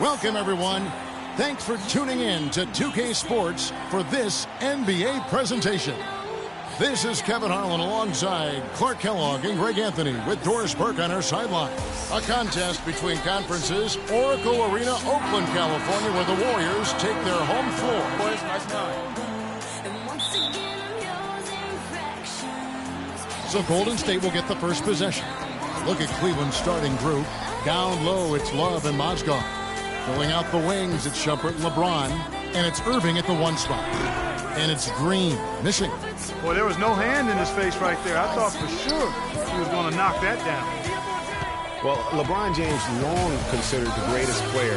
Welcome, everyone. Thanks for tuning in to 2K Sports for this NBA presentation. This is Kevin Harlan alongside Clark Kellogg and Greg Anthony with Doris Burke on our sideline. A contest between conferences, Oracle Arena, Oakland, California, where the Warriors take their home floor. Boys, nice time. So Golden State will get the first possession. Look at Cleveland's starting group. Down low, it's Love and Mozgov. Filling out the wings, it's Shumpert and LeBron. And it's Irving at the one spot. And it's Green, missing. Boy, there was no hand in his face right there. I thought for sure he was going to knock that down. Well, LeBron James long considered the greatest player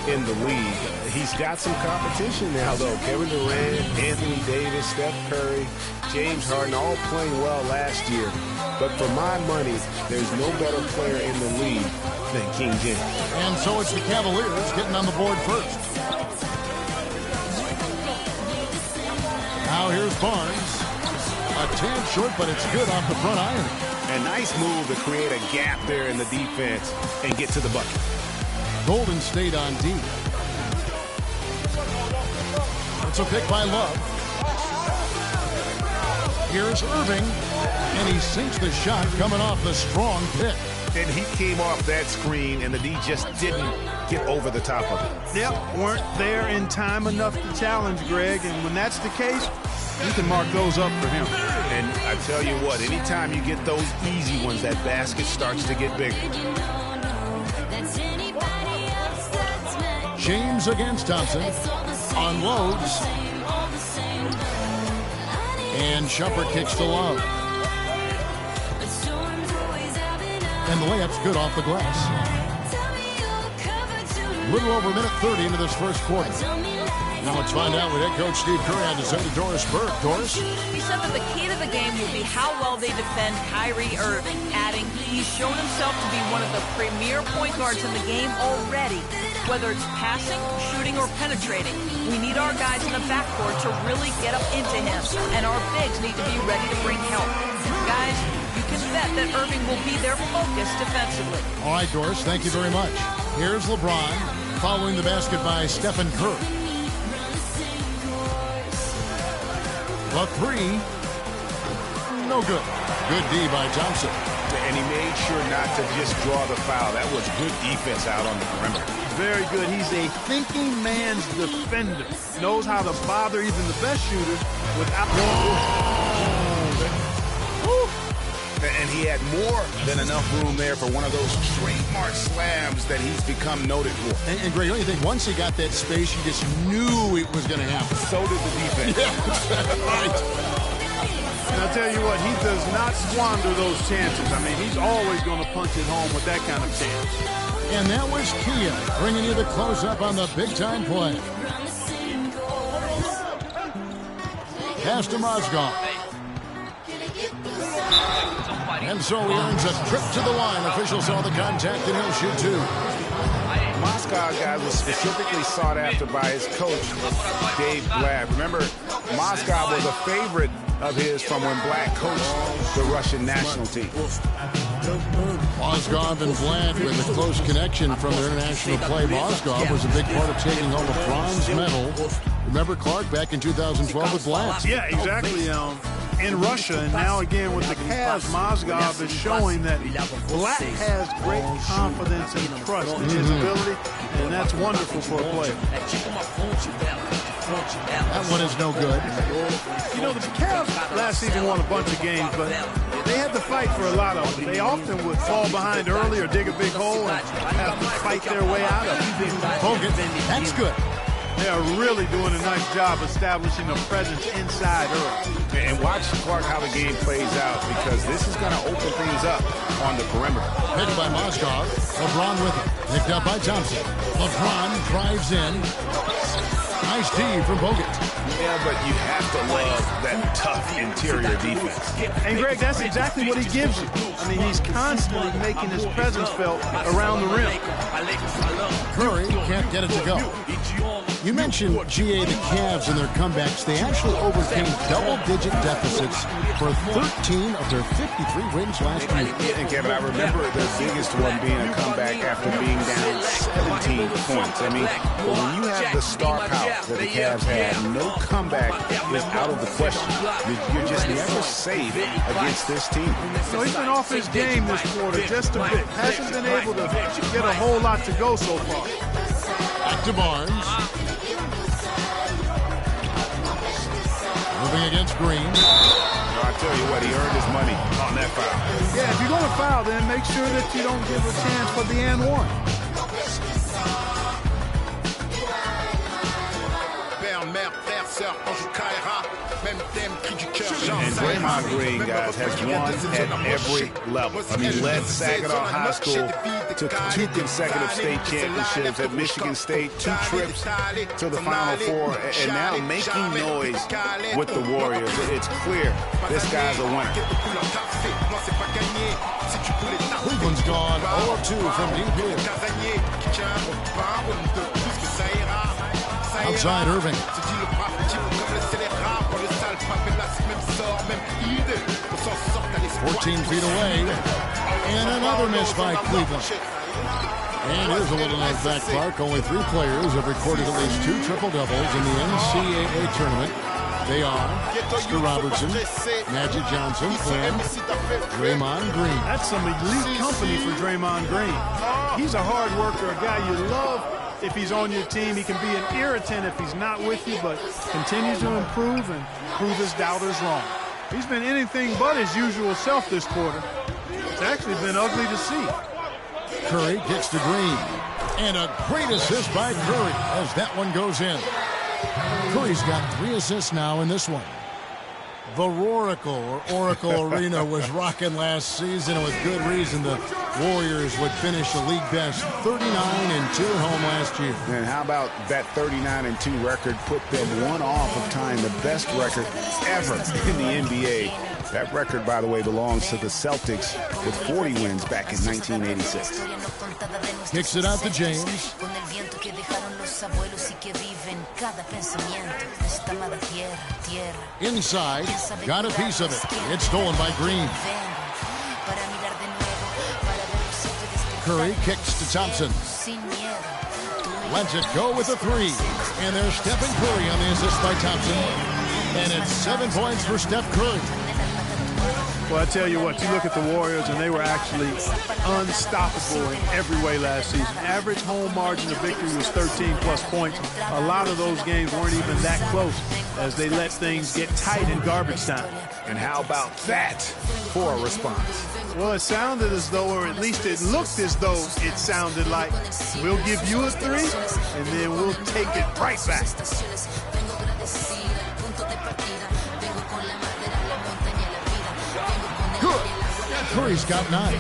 in the league. He's got some competition now, though. Kevin Durant, Anthony Davis, Steph Curry, James Harden, all playing well last year. But for my money, there's no better player in the league than King James. And so it's the Cavaliers getting on the board first. Now here's Barnes. A tad short, but it's good off the front iron. A nice move to create a gap there in the defense and get to the bucket. Golden State on D. It's a pick by Love. Here's Irving, and he sinks the shot coming off the strong pick. And he came off that screen, and the D just didn't get over the top of it. Yep, weren't there in time enough to challenge Greg, and when that's the case, you can mark those up for him. And I tell you what, anytime you get those easy ones, that basket starts to get bigger. James against Thompson. Unloads. And Shumpert kicks to Love. And the layup's good off the glass. Little over a minute 30 into this first quarter. Now let's find out what head coach Steve Curry had to say to Doris Burke. Doris? He said that the key to the game will be how well they defend Kyrie Irving, adding he's shown himself to be one of the premier point guards in the game already. Whether it's passing, shooting, or penetrating, we need our guys in the backcourt to really get up into him, and our bigs need to be ready to bring help. Guys, you can bet that Irving will be their focus defensively. All right, Doris, thank you very much. Here's LeBron, following the basket by Stephen Curry. The three, no good. Good D by Johnson. And he made sure not to just draw the foul. That was good defense out on the perimeter. Very good. He's a thinking man's defender. Knows how to bother even the best shooters without... And he had more than enough room there for one of those trademark slams that he's become noted for. And Greg, don't you think once he got that space, you just knew it was going to happen? So did the defense. Yeah, right. And I'll tell you what, he does not squander those chances. I mean, he's always going to punch it home with that kind of chance. And that was Kia bringing you the close-up on the big-time play. Pass to Mozgov. And so he earns a trip to the line. Officials saw the contact, and he'll shoot two. Mozgov, guys, was specifically sought after by his coach, Dave Blatt. Remember, Mozgov was a favorite of his from when Blatt coached the Russian national team. Mozgov and Blatt with a close connection from their international play. Mozgov was a big part of taking home a bronze medal. Remember Clark back in 2012 with Blatt? Yeah, exactly. In Russia, and now again with the Cavs, Mozgov is showing that Blatt has great confidence and trust in his ability, and that's wonderful for a player. That one is no good. You know, the Cavs last season won a bunch of games, but they had to fight for a lot of them. They often would fall behind early or dig a big hole and have to fight their way out of it. Hogan, that's good. They are really doing a nice job establishing a presence inside early. And watch, Clark, how the game plays out, because this is going to open things up on the perimeter. Picked by Mozgov. LeBron with it. Picked up by Thompson. LeBron drives in. Nice D from Bogut. Yeah, but you have to love that tough interior defense. And, Greg, that's exactly what he gives you. I mean, he's constantly making his presence felt around the rim. Curry can't get it to go. You mentioned, GA, the Cavs and their comebacks. They actually overcame double-digit deficits for 13 of their 53 wins last year. And, Kevin, I remember the biggest one being a comeback after being down 17 the points. I mean, but when you have the star power that the Cavs had, no comeback is out of the question. You're just never safe against this team. So he's been off his game this quarter just a bit. Hasn't been able to get a whole lot to go so far. Back to Barnes. Moving against Green. I tell you what, he earned his money on that foul. Yeah, if you're going to foul, then make sure that you don't give a chance for the and one. And Draymond Green, guys, has won at every level. I mean, led Saginaw High School to 2 consecutive state championships at Michigan State, 2 trips to the Final Four, and now making noise with the Warriors. It's clear this guy's a winner. Cleveland's gone 0-2 from deep here. Outside Irving. 14 feet away. And another miss by Cleveland. And here's a little known fact, Clark. Only 3 players have recorded at least 2 triple-doubles in the NCAA tournament. They are Oscar Robertson, Magic Johnson, and Draymond Green. That's some elite company for Draymond Green. He's a hard worker, a guy you love if he's on your team. He can be an irritant if he's not with you, but continues to improve and prove his doubters wrong. He's been anything but his usual self this quarter. It's actually been ugly to see. Curry kicks to Green. And a great assist by Curry as that one goes in. Curry's got 3 assists now in this one. The Roracle, or Oracle Arena, was rocking last season, and with good reason. The Warriors would finish a league best 39-2 at home last year. And how about that 39-2 record put them 1 off of tying the best record ever in the NBA. That record, by the way, belongs to the Celtics with 40 wins back in 1986. Kicks it out to James. Inside, got a piece of it. It's stolen by Green. Curry kicks to Thompson. Lets it go with a 3. And there's Stephen Curry on the assist by Thompson. And it's 7 points for Steph Curry. Well, I tell you what, you look at the Warriors, and they were actually unstoppable in every way last season. Average home margin of victory was 13+ points. A lot of those games weren't even that close as they let things get tight in garbage time. And how about that for a response? Well, it sounded as though, or at least it looked as though it sounded like, we'll give you a 3, and then we'll take it right back. Curry's got 9.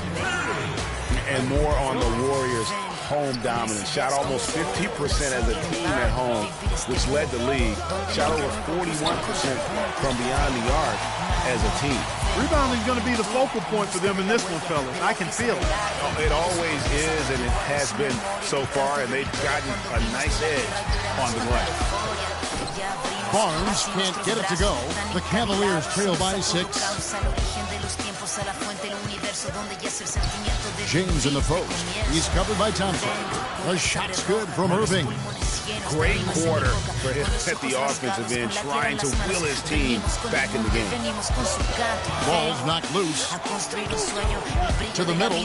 And more on the Warriors' home dominance. Shot almost 50% as a team at home, which led the league. Shot over 41% from beyond the arc as a team. Rebounding is going to be the focal point for them in this one, fellas. I can feel it. It always is, and it has been so far, and they've gotten a nice edge on the glass. Barnes can't get it to go. The Cavaliers trail by 6. James in the post. He's covered by Thompson. The shot's good from Irving. Great quarter for him at the offensive end, trying to will his team back in the game. Ball's knocked loose. To the middle.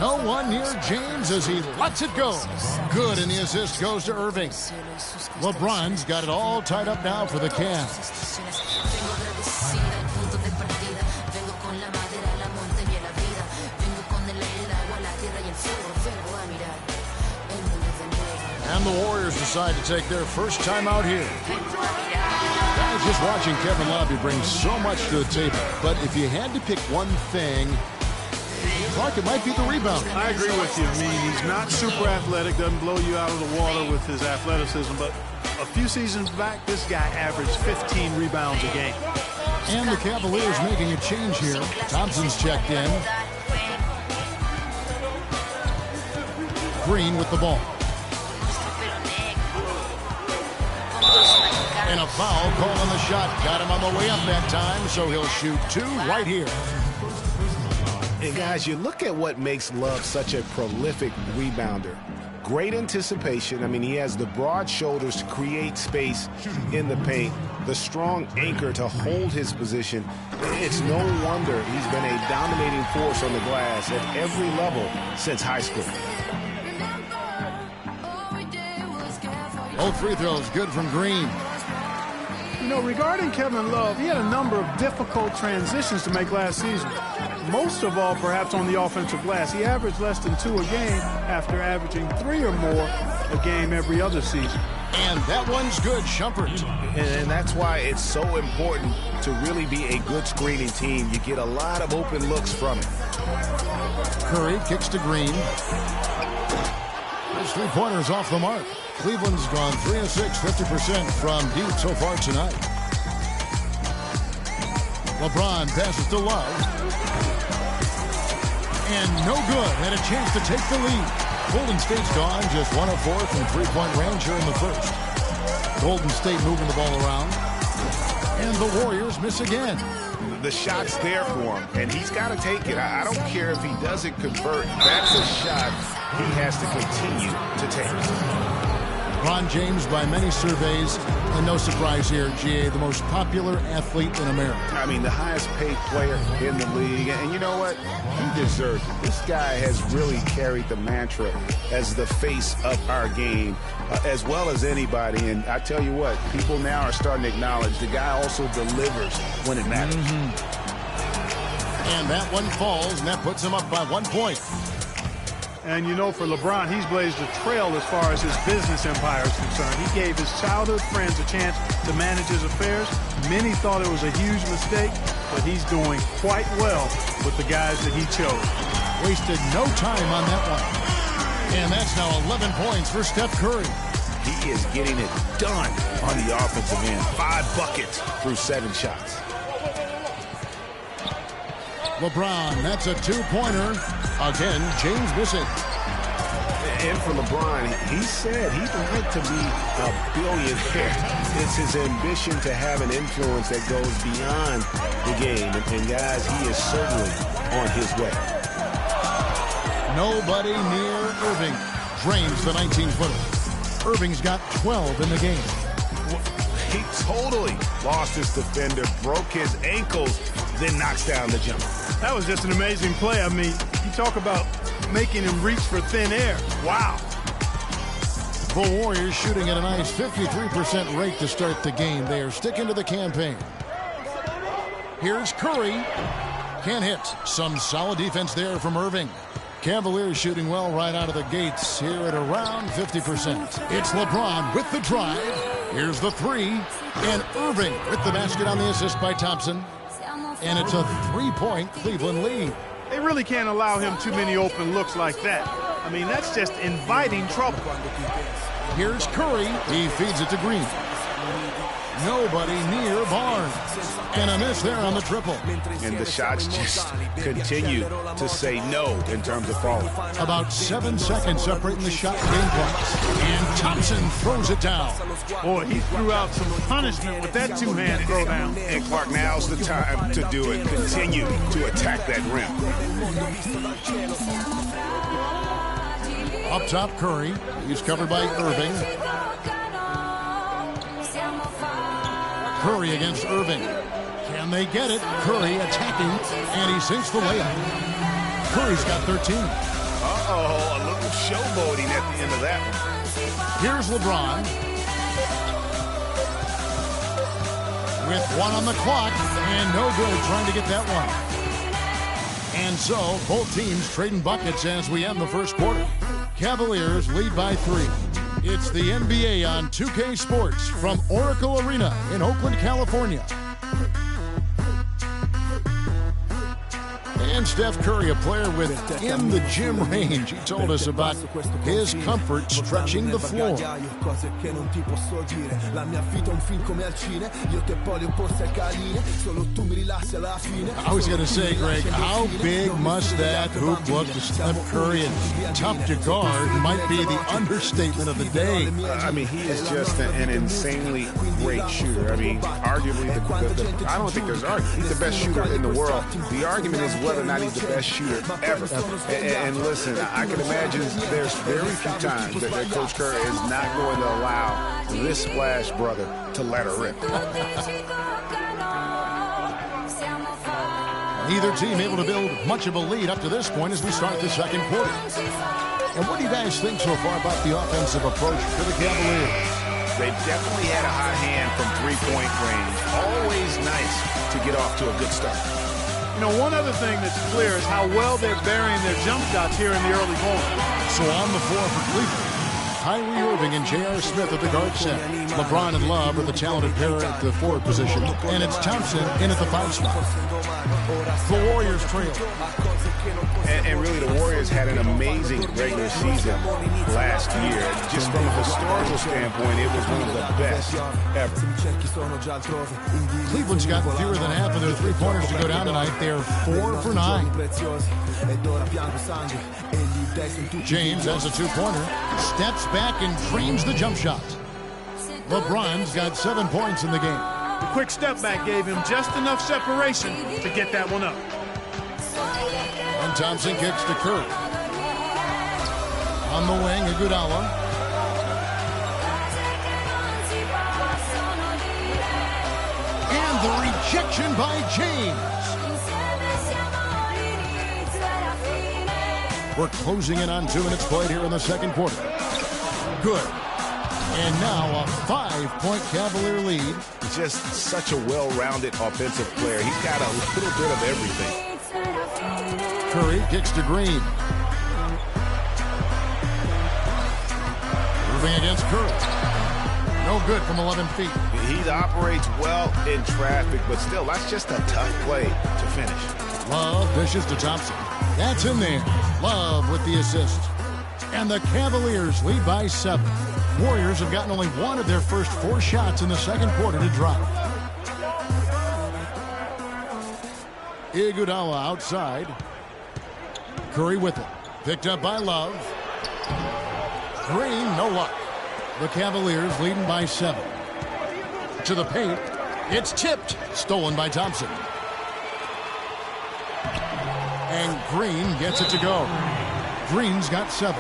No one near James as he lets it go. Good, and the assist goes to Irving. LeBron's got it all tied up now for the Cavs. And the Warriors decide to take their first time out here. Guys, just watching Kevin Love, he brings so much to the table. But if you had to pick one thing, Clark, it might be the rebound. I agree with you. I mean, he's not super athletic, doesn't blow you out of the water with his athleticism, but a few seasons back, this guy averaged 15 rebounds a game. And the Cavaliers making a change here. Thompson's checked in. Green with the ball. And a foul call on the shot. Got him on the way up that time, so he'll shoot 2 right here. And guys, you look at what makes Love such a prolific rebounder. Great anticipation. I mean, he has the broad shoulders to create space in the paint, the strong anchor to hold his position. It's no wonder he's been a dominating force on the glass at every level since high school. Both free throws good from Green. You know, regarding Kevin Love, he had a number of difficult transitions to make last season. Most of all, perhaps on the offensive glass. He averaged less than 2 a game after averaging 3 or more a game every other season. And that one's good, Shumpert. And that's why it's so important to really be a good screening team. You get a lot of open looks from it. Curry kicks to Green. His three-pointers off the mark. Cleveland's gone 3 of 6, 50% from deep so far tonight. LeBron passes to Love. And no good. Had a chance to take the lead. Golden State's gone just 1 of 4 from three-point range here in the first. Golden State moving the ball around. And the Warriors miss again. The shot's there for him, and he's got to take it. I don't care if he doesn't convert. That's a shot he has to continue to take. LeBron James, by many surveys, and no surprise here, GA, the most popular athlete in America. I mean, the highest paid player in the league. And you know what? He deserves it. This guy has really carried the mantra as the face of our game, as well as anybody. And I tell you what, people now are starting to acknowledge the guy also delivers when it matters. And that one falls, and that puts him up by 1 point. And you know, for LeBron, he's blazed a trail as far as his business empire is concerned. He gave his childhood friends a chance to manage his affairs. Many thought it was a huge mistake, but he's doing quite well with the guys that he chose. Wasted no time on that one. And that's now 11 points for Steph Curry. He is getting it done on the offensive end. 5 buckets through 7 shots. LeBron, that's a 2-pointer. Again, James missing. And for LeBron, he said he'd like to be a billionaire. It's his ambition to have an influence that goes beyond the game. And guys, he is certainly on his way. Nobody near Irving. Drains the 19-footer. Irving's got 12 in the game. He totally lost his defender, broke his ankles, then knocks down the jumper. That was just an amazing play. I mean, you talk about making him reach for thin air. Wow. The Warriors shooting at a nice 53% rate to start the game. They are sticking to the campaign. Here's Curry. Can't hit. Some solid defense there from Irving. Cavalier shooting well right out of the gates here at around 50%. It's LeBron with the drive. Here's the 3. And Irving with the basket on the assist by Thompson. And it's a 3-point Cleveland lead. They really can't allow him too many open looks like that. I mean, that's just inviting trouble. Here's Curry. He feeds it to Green. Nobody near Barnes. And a miss there on the triple. And the shots just continue to say no in terms of falling. About 7 seconds separating the shot game clocks. And Thompson throws it down. Boy, he threw out some punishment with that 2-hand throwdown. And Clark, now's the time to do it. Continue to attack that rim. Up top, Curry. He's covered by Irving. Curry against Irving. Can they get it? Curry attacking, and he sinks the layup. Curry's got 13. Uh-oh, a little showboating at the end of that one. Here's LeBron. With 1 on the clock, and no good trying to get that one. And so, both teams trading buckets as we end the first quarter. Cavaliers lead by 3. It's the NBA on 2K Sports from Oracle Arena in Oakland, California. And And Steph Curry, a player within the gym range. He told us about his comfort stretching the floor. I was going to say, Greg, how big must that hoop look to Steph Curry, and tough to guard might be the understatement of the day. I mean, he is just an insanely great shooter. I mean, arguably, I don't think there's argument. He's the best shooter in the world. The argument is whether or not he's the best shooter ever. And listen, I can imagine there's very few times that Coach Curry is not going to allow this splash brother to let her rip. Neither team able to build much of a lead up to this point as we start the second quarter. And what do you guys think so far about the offensive approach for the Cavaliers? They've definitely had a hot hand from three-point range. Always nice to get off to a good start. You know, one other thing that's clear is how well they're burying their jump shots here in the early going. So on the floor for Cleveland, Kyrie Irving and J.R. Smith at the guard set. LeBron and Love are the talented pair at the forward position. And it's Thompson in at the 5 spot. The Warriors trail. And really, the Warriors had an amazing regular season last year. Just from a historical standpoint, it was one of the best ever. Cleveland's got fewer than half of their three-pointers to go down tonight. They're 4 for 9. James has a two-pointer, steps back and drains the jump shot. LeBron's got 7 points in the game. The quick step back gave him just enough separation to get that one up. And Thompson kicks to Curry. On the wing, Iguodala. And the rejection by James. We're closing in on 2 minutes played here in the second quarter. Good. And now a 5-point Cavalier lead. Just such a well-rounded offensive player. He's got a little bit of everything. Curry kicks to Green. Moving against Curry. No good from 11 feet. He operates well in traffic, but still, that's just a tough play to finish. Love dishes to Thompson. That's in there. Love with the assist. And the Cavaliers lead by 7. Warriors have gotten only one of their first 4 shots in the second quarter to drop. Iguodala outside. Curry with it. Picked up by Love. Green, no luck. The Cavaliers leading by 7. To the paint. It's tipped. Stolen by Thompson. And Green gets it to go. Green's got 7.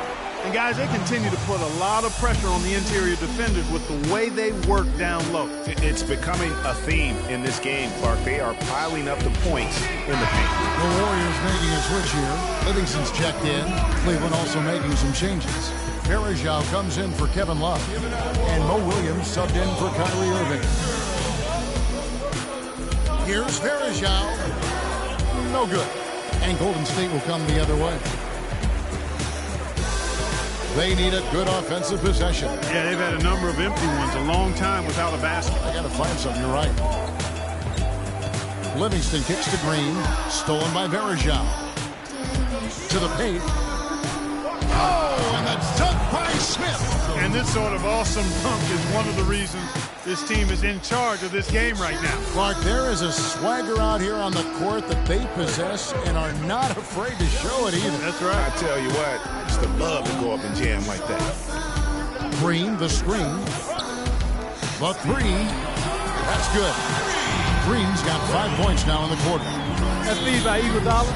And guys, they continue to put a lot of pressure on the interior defenders with the way they work down low. It's becoming a theme in this game, Clark. They are piling up the points in the paint. The Warriors making a switch here. Livingston's checked in. Cleveland also making some changes. Verajao comes in for Kevin Love. And Mo Williams subbed in for Kyrie Irving. Here's Verajao. No good. And Golden State will come the other way. They need a good offensive possession. Yeah, they've had a number of empty ones, a long time without a basket. I got to find something, you're right. Livingston kicks to Green, stolen by Verajao. To the paint. Oh, and that's dunked by Smith. And this sort of awesome dunk is one of the reasons this team is in charge of this game right now. Clark, there is a swagger out here on the court that they possess and are not afraid to show it either. That's right. I tell you what, I used to love to go up and jam like that. Green, the screen. The 3. That's good. Green's got 5 points now in the quarter. That feed by Iguodala,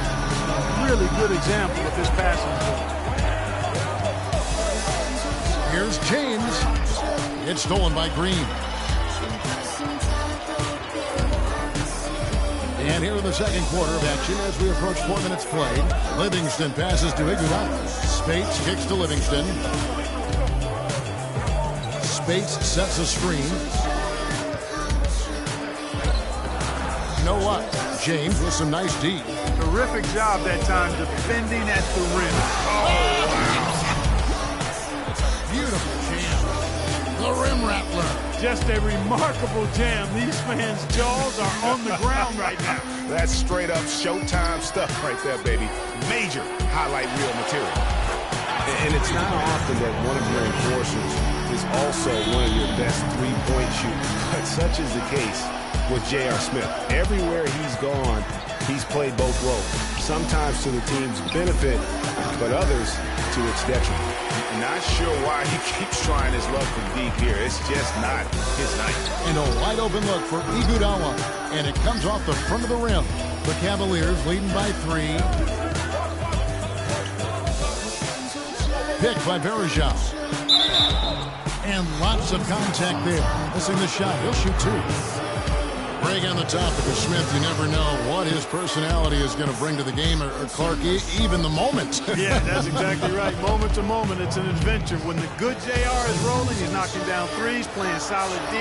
really good example of his passing play. Here's James. It's stolen by Green. And here in the second quarter of action as we approach 4 minutes played. Livingston passes to Iguodala. Spates kicks to Livingston. Spates sets a screen. You know what? James with some nice D. Terrific job that time defending at the rim. Oh, wow. Beautiful jam. The rim rattler. Just a remarkable jam. These fans' jaws are on the ground right now. That's straight up Showtime stuff right there, baby. Major highlight reel material. And it's not often that one of your enforcers is also one of your best three-point shooters. But such is the case with J.R. Smith. Everywhere he's gone, he's played both roles. Sometimes to the team's benefit, but others to its detriment. Not sure why he keeps trying his luck from deep here. It's just not his night. And a wide open look for Iguodala. And it comes off the front of the rim. The Cavaliers leading by 3. Picked by Verajao. And lots of contact there. Missing the shot. He'll shoot 2. Greg, on the topic of Smith, you never know what his personality is going to bring to the game, or Clark, even the moment. Yeah, that's exactly right. Moment to moment, it's an adventure. When the good JR is rolling, he's knocking down threes, playing solid D,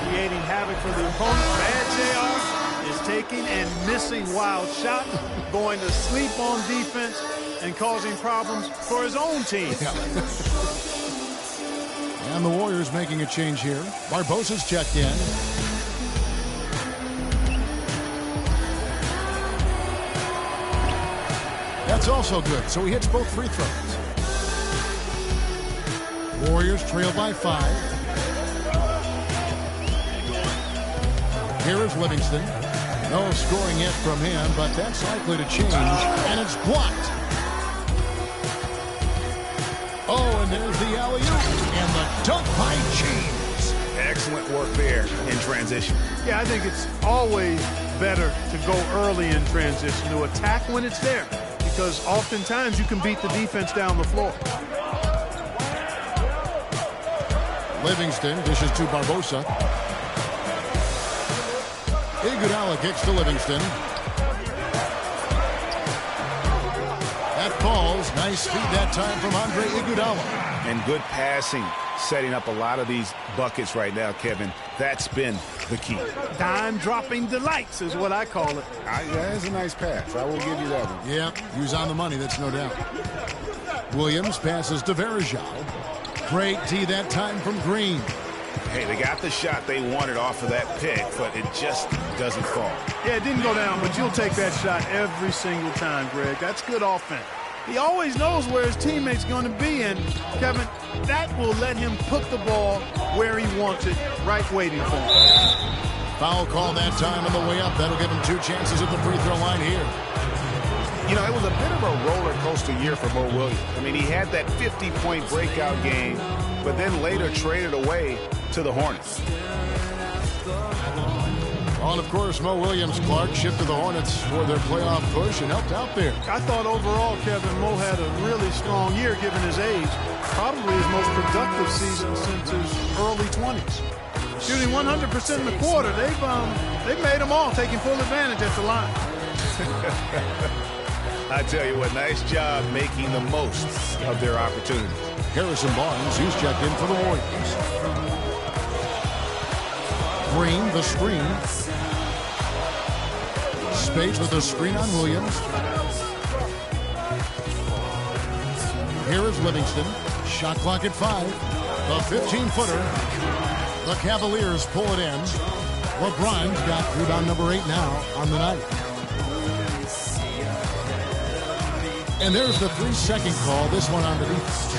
creating havoc for the opponent. Bad JR is taking and missing wild shots, going to sleep on defense, and causing problems for his own team. Yeah. And the Warriors making a change here. Barbosa's checked in. That's also good, so he hits both free throws. Warriors trail by 5. Here is Livingston. No scoring yet from him, but that's likely to change, and it's blocked. Oh, and there's the alley-oop, and the dunk by James. Excellent work there in transition. Yeah, I think it's always better to go early in transition, to attack when it's there, because oftentimes you can beat the defense down the floor. Livingston dishes to Barbosa. Iguodala kicks to Livingston. That falls. Nice feed that time from Andre Iguodala. And good passing, setting up a lot of these buckets right now, Kevin. That's been the key. Dime-dropping delights is what I call it. That is a nice pass. I will give you that one. Yeah, he was on the money, that's no doubt. Williams passes to Verajao. Great D that time from Green. Hey, they got the shot they wanted off of that pick, but it just doesn't fall. Yeah, it didn't go down, but you'll take that shot every single time, Greg. That's good offense. He always knows where his teammate's going to be, and, Kevin, that will let him put the ball where he wants it, right waiting for him. Foul call that time on the way up. That'll give him 2 chances at the free throw line here. You know, it was a bit of a roller coaster year for Mo Williams. I mean, he had that 50-point breakout game, but then later traded away to the Hornets. Well, and of course, Mo Williams, Clark, shipped to the Hornets for their playoff push and helped out there. I thought overall, Kevin, Mo had a really strong year given his age. Probably his most productive season since his early 20s. Shooting 100% in the quarter. They've made them all, taking full advantage at the line. I tell you what, nice job making the most of their opportunities. Harrison Barnes, he's checked in for the Warriors. Green, the screen. Spades with the screen on Williams. Here is Livingston. Shot clock at 5. The 15-footer. The Cavaliers pull it in. LeBron's got rebound number 8 now on the night. And there's the 3-second call. This one on the defense.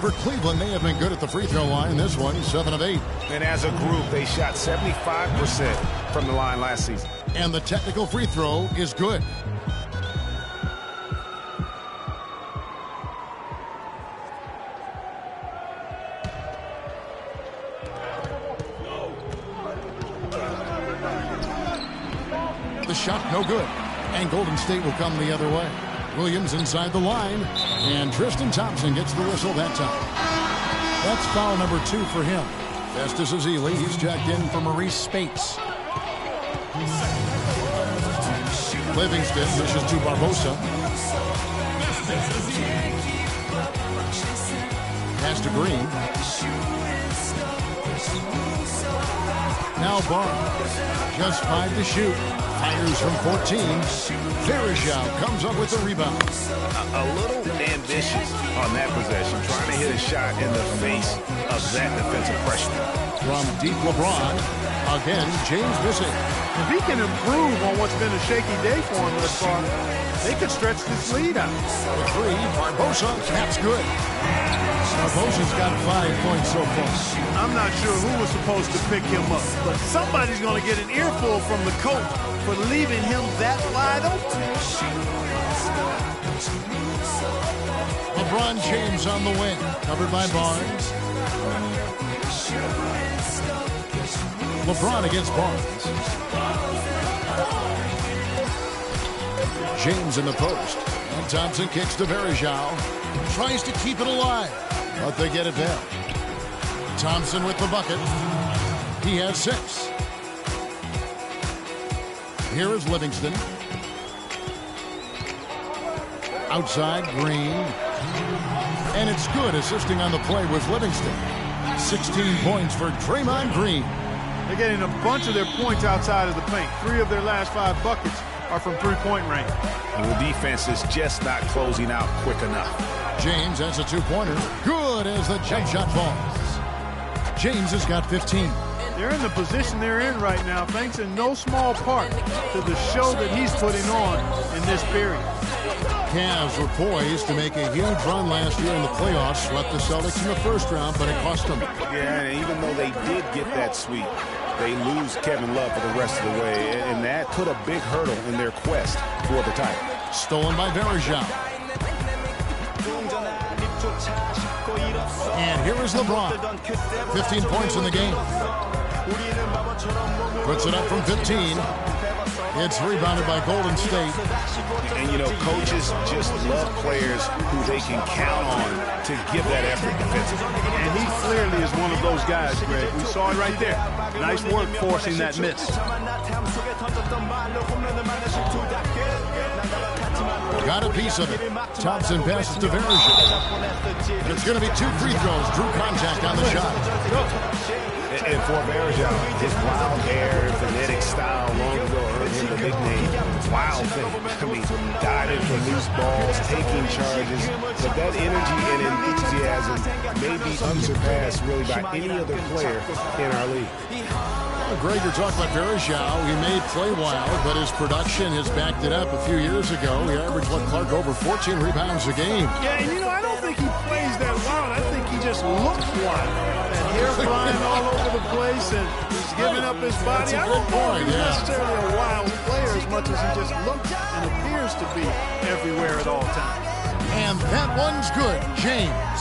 For Cleveland, they have been good at the free throw line. This one, 7 of 8. And as a group, they shot 75% from the line last season. And the technical free throw is good. The shot, no good. And Golden State will come the other way. Williams inside the line. And Tristan Thompson gets the whistle that time. That's foul number 2 for him. Festus Ezeli, he's checked in for Maurice Spates. Livingston dishes to Barbosa. Pass to Green. Now Barnes. Just 5 to shoot. Fires from 14. Verajao comes up with the rebound. A little ambitious on that possession, trying to hit a shot in the face of that defensive freshman. From deep LeBron, again, James missing. If he can improve on what's been a shaky day for him thus far, they could stretch this lead out. The three, Barbosa, that's good. Barbosa's got 5 points so far. I'm not sure who was supposed to pick him up, but somebody's going to get an earful from the coach for leaving him that wide open. LeBron James on the wing, covered by Barnes. LeBron against Barnes. James in the post. And Thompson kicks to Varejao. Tries to keep it alive, but they get it back. Thompson with the bucket. He has 6. Here is Livingston. Outside, Green. And it's good. Assisting on the play was Livingston. 16 points for Draymond Green. They're getting a bunch of their points outside of the paint. 3 of their last 5 buckets are from three-point range. And the defense is just not closing out quick enough. James has a 2-pointer. Good as the jump shot falls. James has got 15. They're in the position they're in right now, thanks in no small part to the show that he's putting on in this period. Cavs were poised to make a huge run last year in the playoffs. Swept the Celtics in the first round, but it cost them. Yeah, and even though they did get that sweep, they lose Kevin Love for the rest of the way, and that put a big hurdle in their quest for the title. Stolen by Varejao. And here is LeBron. 15 points in the game. Puts it up from 15. It's rebounded by Golden State. And, you know, coaches just love players who they can count on to give that effort defensively. And he clearly is one of those guys, Greg. We saw it right there. Nice work forcing that miss. Got a piece of it. Thompson passes to Varejao. It's going to be 2 free throws. Drew contact on the shot. And for Varejao, his wild hair, phonetic style long ago earned him the nickname Wild Thing. I mean, diving for loose balls, taking charges, but that energy and enthusiasm may be unsurpassed really by any other player in our league. Greg, you're talking about Varejao. He may play wild, but his production has backed it up. A few years ago, he averaged, Clark, over 14 rebounds a game. Yeah, and, you know, I don't think he plays that wild. I think he just looks wild. That hair flying all over the place, and he's giving up his body. I don't know if he's necessarily a wild player as much as he just looks and appears to be everywhere at all times. And that one's good. James.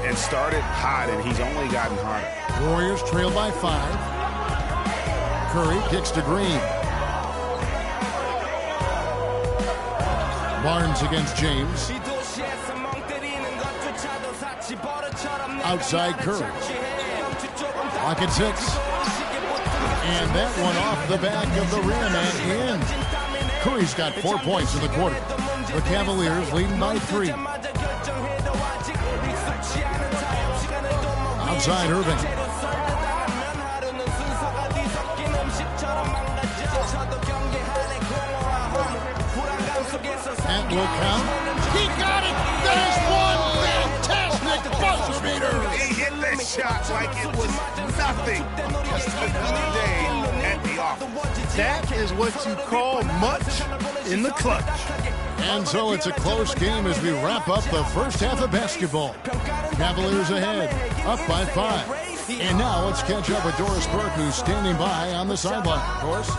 And started hot, and he's only gotten harder. Warriors trail by 5. Curry kicks to Green. Barnes against James. Outside Curry. Clock at 6. And that one off the back of the rim and in. Curry's got 4 points in the quarter. The Cavaliers leading by 3. Outside Irving. That will count. He got it! There's one fantastic buzzer beater! He hit that shot like it was nothing. Just another day at the office. That is what you call much in the clutch. And so it's a close game as we wrap up the first half of basketball. Cavaliers ahead, up by 5. And now let's catch up with Doris Burke, who's standing by on the sideline. Doris?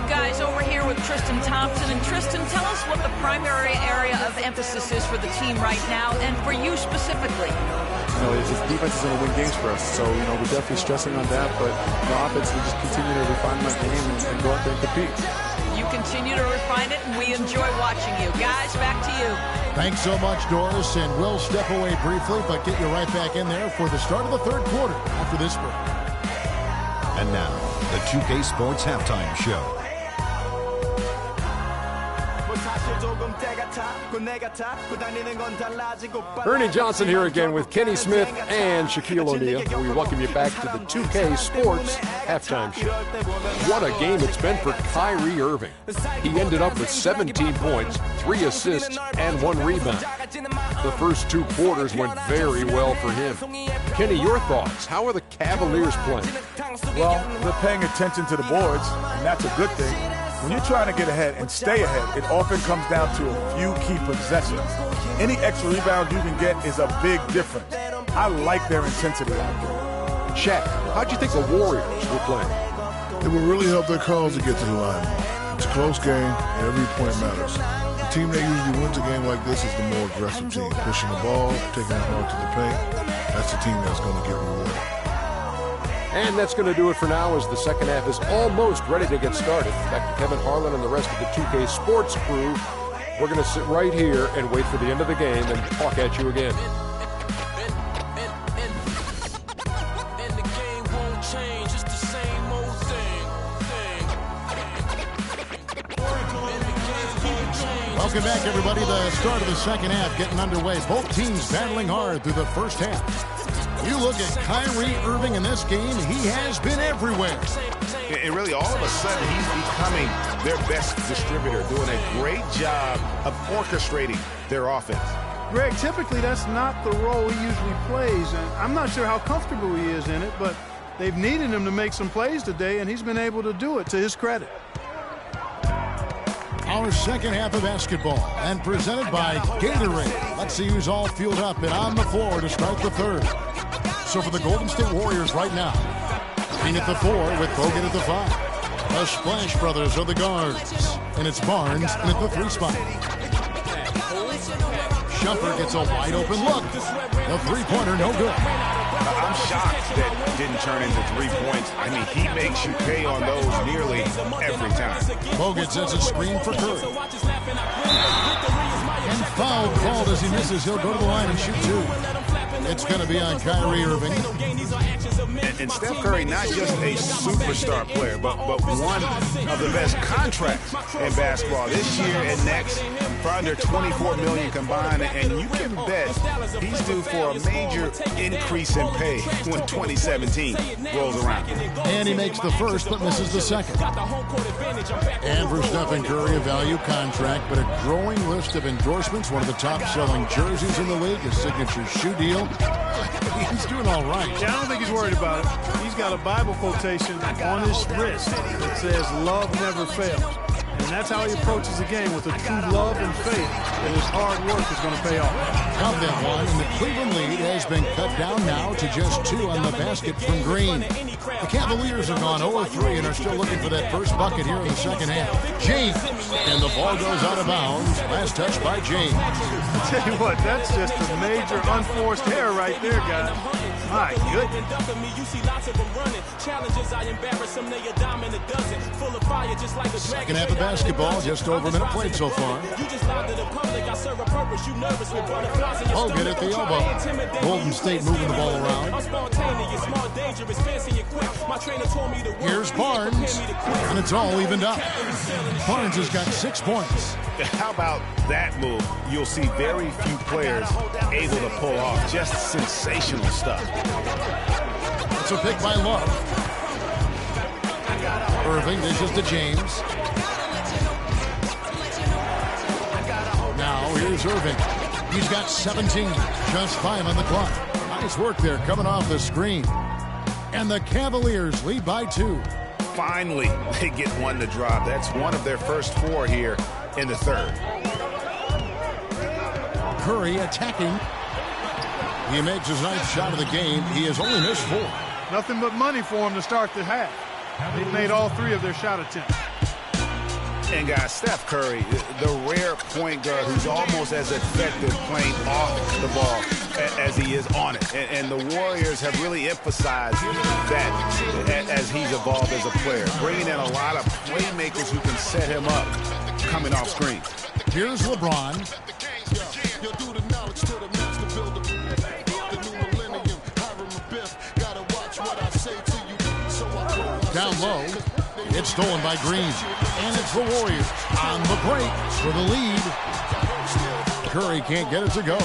Guys, over here with Tristan Thompson. And Tristan, tell us what the primary area of emphasis is for the team right now and for you specifically. You know, defense is going to win games for us. So, you know, we're definitely stressing on that. But, you know, offense, we just continue to refine my game and go out there and compete. You continue to refine it, and we enjoy watching you. Guys, back to you. Thanks so much, Doris. And we'll step away briefly, but get you right back in there for the start of the third quarter after this break. And now, the 2K Sports Halftime Show. Ernie Johnson here again with Kenny Smith and Shaquille O'Neal. We welcome you back to the 2K Sports Halftime Show. What a game it's been for Kyrie Irving. He ended up with 17 points, 3 assists, and 1 rebound. The first 2 quarters went very well for him. Kenny, your thoughts? How are the Cavaliers playing? Well, they're paying attention to the boards, and that's a good thing. When you're trying to get ahead and stay ahead, it often comes down to a few key possessions. Any extra rebound you can get is a big difference. I like their intensity out there. Shaq, how'd you think the Warriors were playing? It will really help their cause to get to the line. It's a close game, and every point matters. The team that usually wins a game like this is the more aggressive team, pushing the ball, taking it hard to the paint. That's the team that's going to get rewarded. And that's going to do it for now as the second half is almost ready to get started. Back to Kevin Harlan and the rest of the 2K Sports crew. We're going to sit right here and wait for the end of the game and talk at you again. Welcome back, everybody. The start of the second half getting underway. Both teams battling hard through the first half. You look at Kyrie Irving in this game, he has been everywhere. And really, all of a sudden, he's becoming their best distributor, doing a great job of orchestrating their offense. Greg, typically that's not the role he usually plays, and I'm not sure how comfortable he is in it, but they've needed him to make some plays today, and he's been able to do it to his credit. Our second half of basketball, and presented by Gatorade. Let's see who's all fueled up and on the floor to start the third. So for the Golden State Warriors right now, Green at the 4 with Bogut at the 5. The Splash Brothers are the guards, and it's Barnes in at the 3 spot. Shumpert gets a wide open look. The three-pointer no good. I'm shocked that didn't turn into 3 points. I mean, he makes you pay on those nearly every time. Bogut sets a screen for Curry. And foul called as he misses. He'll go to the line and shoot 2. It's going to be on Kyrie Irving. And Steph Curry, not just a superstar player, but one of the best contracts in basketball this year and next for under $24 million combined. And you can bet he's due for a major increase in pay when 2017 rolls around. And he makes the first but misses the second. And for Stephen Curry, a value contract, but a growing list of endorsements. One of the top-selling jerseys in the league, a signature shoe deal. He's doing all right. Yeah, I don't think he's worried about it. He's got a Bible quotation on his wrist that says, "Love never fails." And that's how he approaches the game, with a true love and faith that his hard work is going to pay off. Count that one, and the Cleveland lead has been cut down now to just 2 on the basket from Green. The Cavaliers have gone 0-3 and are still looking for that first bucket here in the second half. James, and the ball goes out of bounds. Last touch by James. I'll tell you what, that's just a major unforced error right there, guys. My goodness. Second half of basketball, just over a minute played so far. Bogut at the elbow. Golden State moving the ball around. Here's Barnes, and it's all evened up. Barnes has got 6 points. How about that move? You'll see very few players able to pull off just sensational stuff. It's a pick by Love. Irving dishes to James. Now here's Irving. He's got 17, just 5 on the clock. Nice work there coming off the screen. And the Cavaliers lead by 2. Finally, they get one to drop. That's one of their first 4 here in the third. Curry attacking. He makes his 9th shot of the game. He has only missed 4. Nothing but money for him to start the half. They've made all 3 of their shot attempts. And guys, Steph Curry, the rare point guard who's almost as effective playing off the ball as he is on it. And the Warriors have really emphasized that as he's evolved as a player, bringing in a lot of playmakers who can set him up coming off screen. Here's LeBron. Down low. It's stolen by Green. And it's the Warriors on the break for the lead. Curry can't get it to go.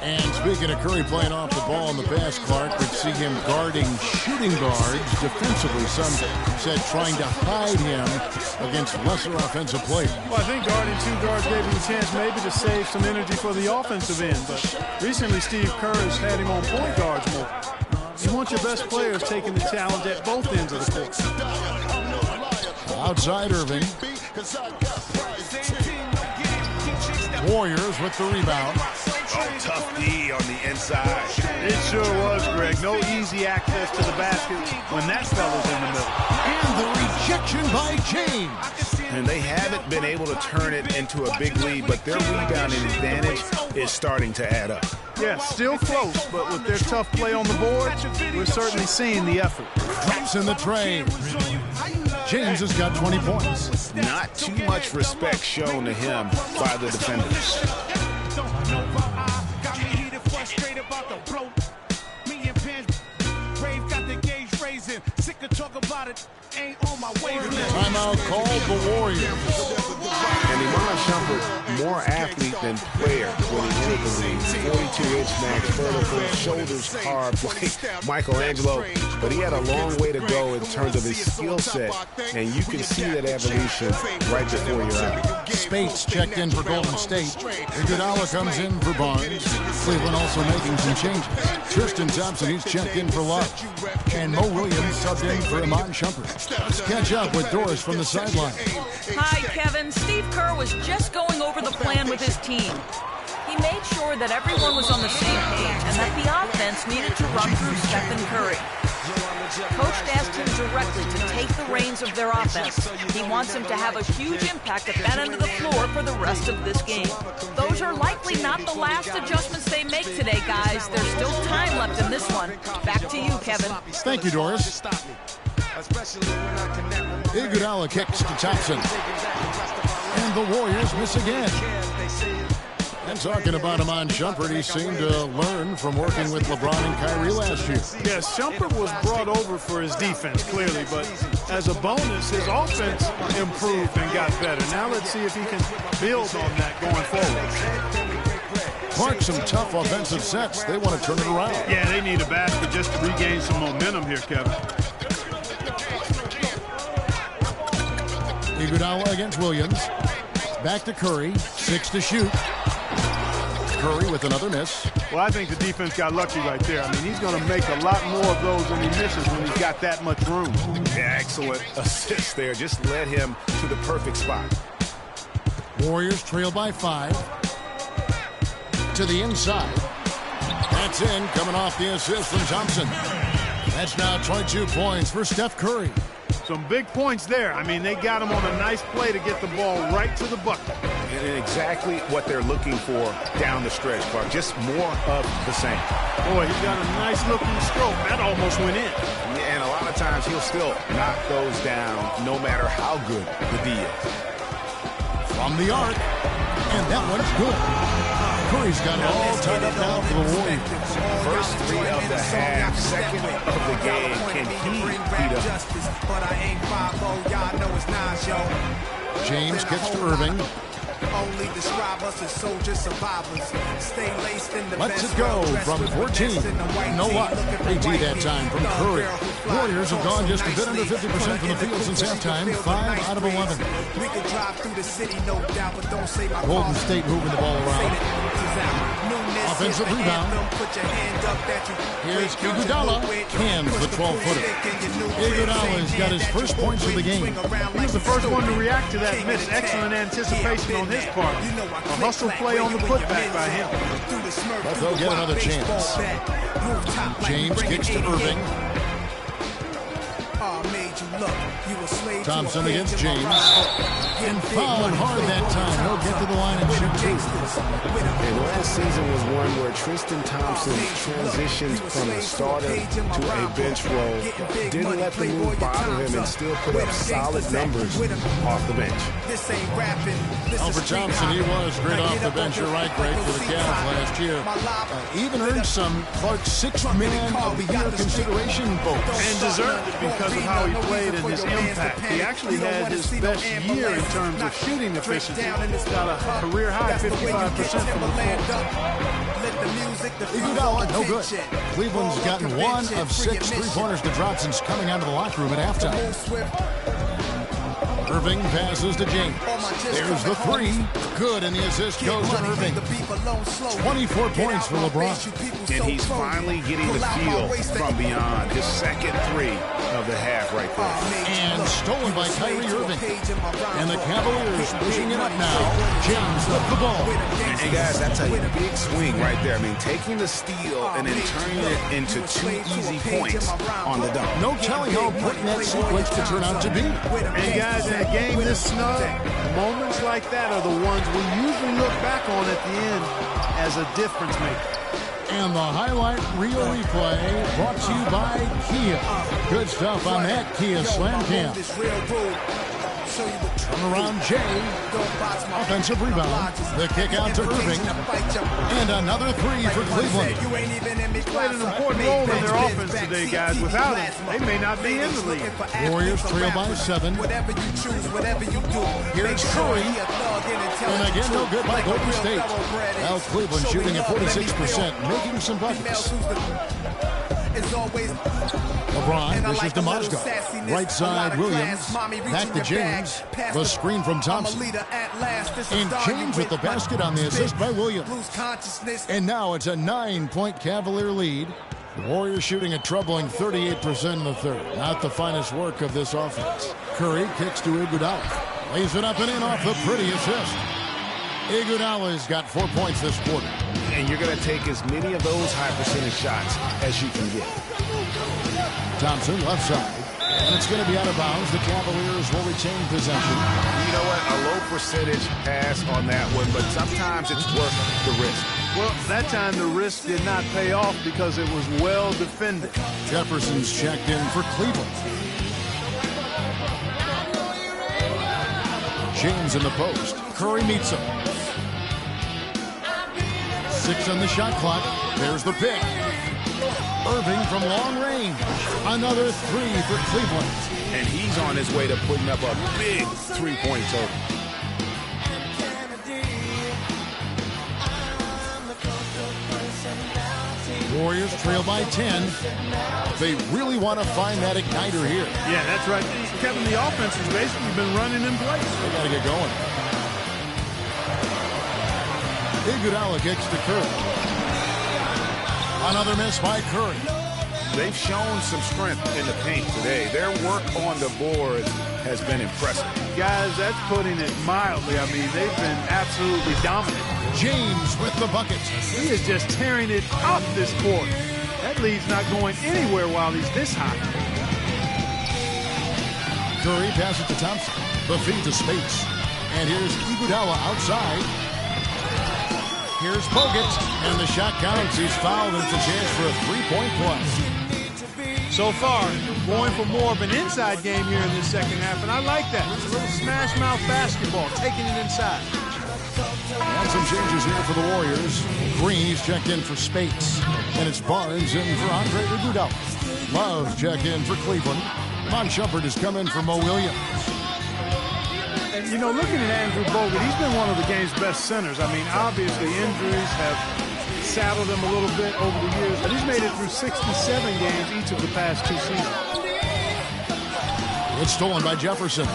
And speaking of Curry playing off the ball in the pass, Clark could see him guarding shooting guards defensively. Some said trying to hide him against lesser offensive players. Well, I think guarding 2 guards gave him a chance maybe to save some energy for the offensive end. But recently, Steve Kerr has had him on point guards more. You want your best players taking the challenge at both ends of the court. Outside Irving. Warriors with the rebound. Oh, tough D on the inside. It sure was, Greg. No easy access to the basket when that fella's in the middle. And the rejection by James. And they haven't been able to turn it into a big lead, but their rebounding advantage is starting to add up. Yeah, still close, but with their tough play on the board, we're certainly seeing the effort. Drops in the tray. James has got 20 points. Not too much respect shown to him by the defenders. Timeout called the Warriors. And Iman Shumpert, more athlete than player when he entered the league. 42-inch max vertical, shoulders carved like Michelangelo, but he had a long way to go in terms of his skill set, and you can see that evolution right before your eyes. Spates checked in for Golden State. Iguodala comes in for Barnes. Cleveland also making some changes. Tristan Thompson, he's checked in for Love. And Mo Williams subbed in for Iman Shumpert. Let's catch up with Doris from the sideline. Hi, Kevin. Steve Kerr was just going over the plan with his team. He made sure that everyone was on the same page and that the offense needed to run through Stephen Curry. Coach asked him directly to take the reins of their offense. He wants him to have a huge impact at that end of the floor for the rest of this game. Those are likely not the last adjustments they make today, guys. There's still time left in this one. Back to you, Kevin. Thank you, Doris. Iguodala kicks to Thompson. And the Warriors miss again. And talking about Iman Shumpert, he seemed to learn from working with LeBron and Kyrie last year. Yes, Shumpert was brought over for his defense, clearly, but as a bonus, his offense improved and got better. Now let's see if he can build on that going forward. Clark, some tough offensive sets. They want to turn it around. Yeah, they need a basket just to regain some momentum here, Kevin. Iguodala against Williams. Back to Curry. 6 to shoot. Curry with another miss. Well, I think the defense got lucky right there. I mean, he's going to make a lot more of those than he misses when he's got that much room. Yeah, excellent assist there. Just led him to the perfect spot. Warriors trail by 5. To the inside. That's in, coming off the assist from Thompson. That's now 22 points for Steph Curry. Some big points there. I mean, they got him on a nice play to get the ball right to the bucket. And exactly what they're looking for down the stretch, Clark. Just more of the same. Boy, he got a nice looking stroke. That almost went in. And a lot of times he'll still knock those down no matter how good the D is. From the arc. And that one's good. Curry's got it all tied up now for the Warriors. First 3 of the half, second of the game. Can he beat up? James kicks to Irving. Only describe us as soldiers, survivors. Stay laced in the Let's it go from 14. No luck. AT that time from Curry. Warriors have gone just a bit under 50% from the field since halftime. 5 out of 11. We could drive through the city, no doubt, but don't say my Golden State moving the ball around. Offensive rebound. Here's Iguodala. Cans the 12-footer. Iguodala's got his first points of the game. He was the first one to react to that miss. Excellent anticipation on his part. A hustle play on the putback by him. But they'll get another chance. James kicks to Irving. Thompson against James. And fouled hard that time. He'll get to the line and shoot 2. And last season was one where Tristan Thompson transitioned from a starter to a bench role. Didn't let the move bother him and still put up solid numbers off the bench. Albert Thompson, he was great off the bench. You're right, Greg, for the Cavs last year. Even earned some Clark 6th Man of the Year consideration votes. And deserved it because of how he played made and his impact. He actually had his best year in terms of shooting efficiency. Got a career high 55% from the floor. Iguodala, no good. Cleveland's gotten 1 of 6 three-pointers to drop since coming out of the locker room at halftime. Irving passes to James. There's the 3. Good, and the assist goes to Irving. 24 points for LeBron. And he's finally getting the feel from beyond. His second 3 of the half right there. And stolen by Kyrie Irving. And the Cavaliers pushing it up now. James with the ball. And guys, that's a big swing right there. I mean, taking the steal and then turning it into 2 easy points on the dunk. No telling how important that sequence could turn out to be. And guys, in a game this snug, moments like that are the ones we usually look back on at the end as a difference maker. And the highlight reel replay brought to you by Kia. Good stuff on that Kia Slam Cam. Turnaround Jay. Offensive rebound. The kick out to Irving. And another 3 for Cleveland. Played an important role in their offense today, guys. Without him, they may not be in the league. Warriors trail by 7. Here's Curry. And again, no good by Golden State. Now Cleveland shooting at 46%, making some buckets. LeBron dishes to Mozgov. Right side, Williams. Back to James. The screen from Thompson. And James with the basket on the assist by Williams. And now it's a 9-point Cavalier lead. The Warriors shooting a troubling 38% in the third. Not the finest work of this offense. Curry kicks to Iguodala. Lays it up and in off the pretty assist. Iguodala's got 4 points this quarter. And you're going to take as many of those high percentage shots as you can get. Thompson left side. And it's going to be out of bounds. The Cavaliers will retain possession. You know what? A low percentage pass on that one, but sometimes it's worth the risk. Well, that time the risk did not pay off because it was well defended. Jefferson's checked in for Cleveland. James in the post. Curry meets him. 6 on the shot clock. There's the pick. Irving from long range. Another 3 for Cleveland. And he's on his way to putting up a big 3-point total. Warriors trail by 10. They really want to find that igniter here. Yeah, that's right. Kevin, the offense has basically been running in place. They got to get going. Iguodala kicks to Curry. Another miss by Curry. They've shown some strength in the paint today. Their work on the boards has been impressive. Guys, that's putting it mildly. I mean, they've been absolutely dominant. James with the bucket. He is just tearing it up this court. That lead's not going anywhere while he's this high. Curry passes to Thompson. The feed to Spates. And here's Iguodala outside. Here's Bogut. And the shot counts. He's fouled, and it's a chance for a 3-point plus. So far, going for more of an inside game here in this second half, and I like that. It's a little smash-mouth basketball, taking it inside. And some changes here for the Warriors. Green's checked in for Spates. And it's Barnes in for Andre Iguodala. Love's checked in for Cleveland. Mon Shumpert has come in for Mo Williams. And, you know, looking at Andrew Bogut, he's been one of the game's best centers. I mean, obviously, injuries have saddled him a little bit over the years, but he's made it through 67 games each of the past 2 seasons. It's stolen by Jefferson.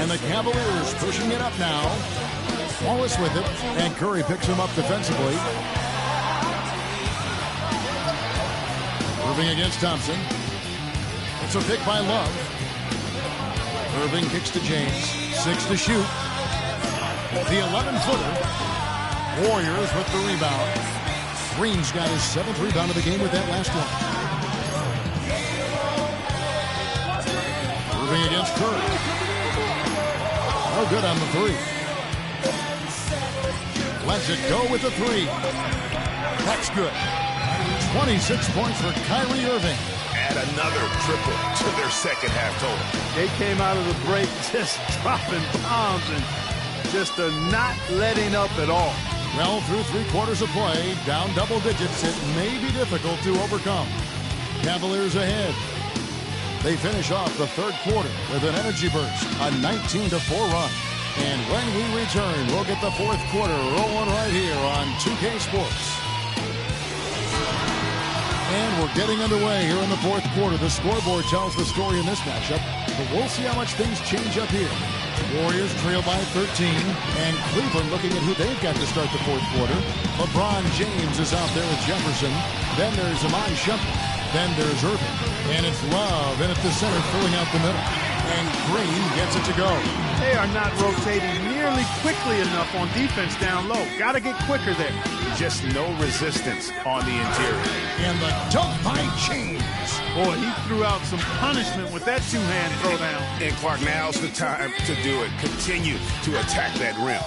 And the Cavaliers pushing it up now. Wallace with it, and Curry picks him up defensively. Irving against Thompson. It's a pick by Love. Irving kicks to James. 6 to shoot. The 11-footer. Warriors with the rebound. Green's got his 7th rebound of the game with that last one. Irving against Curry. No good on the 3. Lets it go with the 3. That's good. 26 points for Kyrie Irving. Add another triple to their second half total. They came out of the break just dropping bombs and just not letting up at all. Well, through 3 quarters of play, down double digits, it may be difficult to overcome. Cavaliers ahead. They finish off the third quarter with an energy burst, a 19-4 run. And when we return, we'll get the fourth quarter rolling right here on 2K Sports. And we're getting underway here in the fourth quarter. The scoreboard tells the story in this matchup, but we'll see how much things change up here. Warriors trail by 13, and Cleveland looking at who they've got to start the fourth quarter. LeBron James is out there with Jefferson. Then there's Iman Shumpert. Then there's Irving. And it's Love in at the center, filling out the middle. And Green gets it to go. They are not rotating nearly quickly enough on defense down low. Got to get quicker there. Just no resistance on the interior. And the dunk by James. Boy, he threw out some punishment with that two-hand throwdown. And Clark, now's the time to do it. Continue to attack that rim.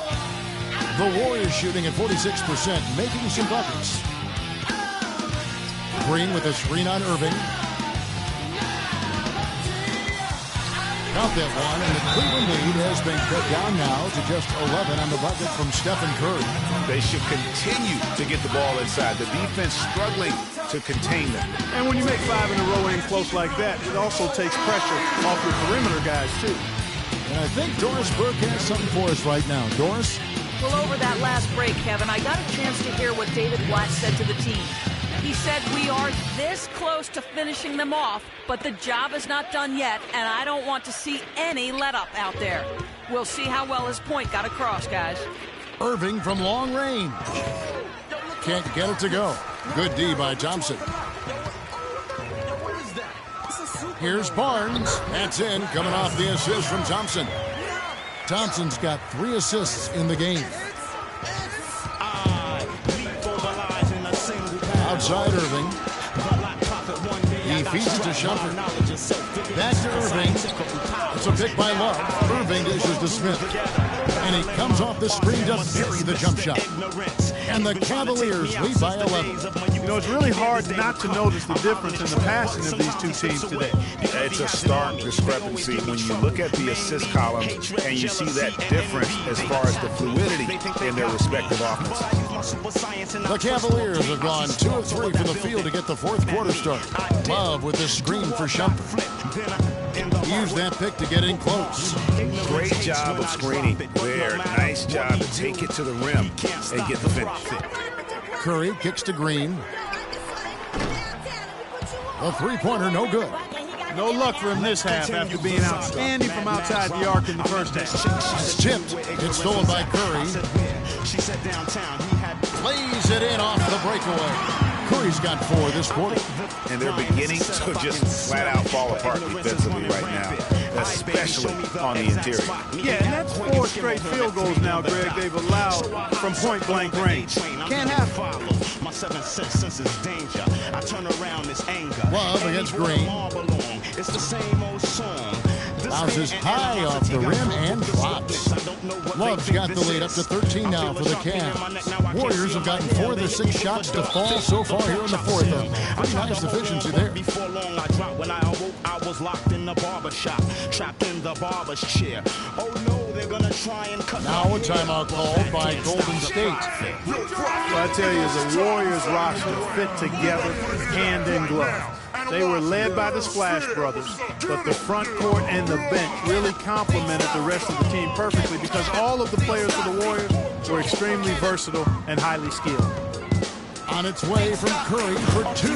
The Warriors shooting at 46%, making some buckets. Green with a screen on Irving. Count that one, and the Cleveland lead has been cut down now to just 11 on the bucket from Stephen Curry. They should continue to get the ball inside. The defense struggling to contain them. And when you make 5 in a row in close like that, it also takes pressure off your perimeter guys, too. And I think Doris Burke has something for us right now. Doris? Well, over that last break, Kevin, I got a chance to hear what David Blatt said to the team. He said, we are this close to finishing them off, but the job is not done yet, and I don't want to see any let-up out there. We'll see how well his point got across, guys. Irving from long range. Can't get it to go. Good D by Thompson. Here's Barnes. That's in, coming off the assist from Thompson. Thompson's got 3 assists in the game. Outside Irving. He feeds it to Shumpert. Back to Irving. It's a pick by Love. Irving dishes to Smith. And he comes off the screen to bury the jump shot. And the Cavaliers lead by 11. You know, it's really hard not to notice the difference in the passing of these two teams today. It's a stark discrepancy when you look at the assist column and you see that difference as far as the fluidity in their respective offenses. The Cavaliers have gone 2 of 3 from the field to get the fourth quarter start. Love with the screen for Shumpert. Use that pick to get in close. Great job of screening there. Nice job to take it to the rim and get the finish. Curry kicks to Green. A three-pointer, no good. No luck for him this half after being outstanding from outside the arc in the first half. It's tipped. It's stolen by Curry. Plays it in off the breakaway. Curry's got 4 this quarter. And they're beginning to just flat out fall apart defensively right now, especially on the interior. Yeah, and that's 4 straight field goals now, Greg, they've allowed from point-blank range. Can't have my 7 senses is danger. I turn around this anger. Love against Green. It's the same old song. Bounces high off the rim and drops. Love's got the lead up to 13 now for the Cavs. Warriors have gotten 4 of their 6 shots to fall so far here in the fourth. Pretty nice efficiency there. Before long I dropped. When I awoke, I was locked in the barber shop, trapped in the barber's chair. Oh no, they're gonna try and cut. Now a timeout called by Golden State. Well, I tell you, the Warriors roster fit together hand in glove. They were led by the Splash Brothers, but the front court and the bench really complemented the rest of the team perfectly because all of the players for the Warriors were extremely versatile and highly skilled. On its way from Curry for 2,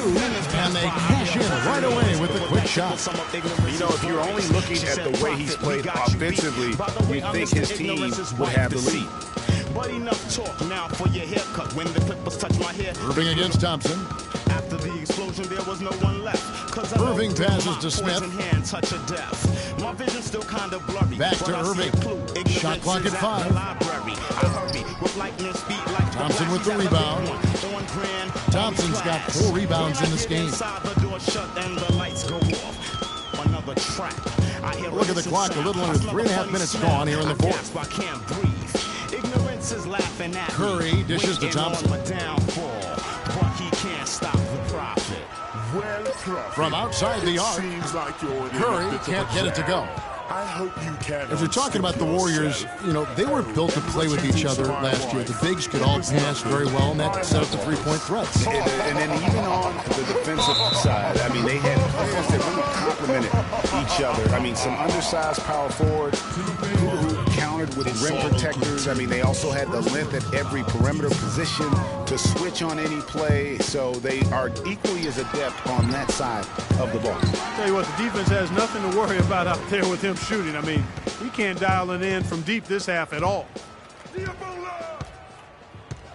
and they cash in right away with the quick shot. You know, if you're only looking at the way he's played offensively, you think his team would have the lead. But enough talk now for your haircut. When the clippers touch my hair. Irving against Thompson. After the explosion, there was no one left. Irving passes to Smith. Hand, touch of death. My vision still kind of blurry. Back to Irving. Shot clock at 5. Thompson with the rebound. Thompson's got 4 rebounds in this game. Look at the clock, a little under 3.5 minutes gone here in the fourth. Curry dishes to Thompson. From outside the arc, Curry can't get it to go. I hope you can. If you're talking about the Warriors, you know, they were built to play with each other last year. The bigs could all pass very well, and that set up the three-point threats. And then even on the defensive side, I mean, they had players that really complemented each other. I mean, some undersized power forwards who countered with rim protectors. I mean, they also had the length at every perimeter position to switch on any play. So they are equally as adept on that side of the ball. Tell you what, the defense has nothing to worry about out there with him shooting. I mean, he can't dial it in from deep this half at all.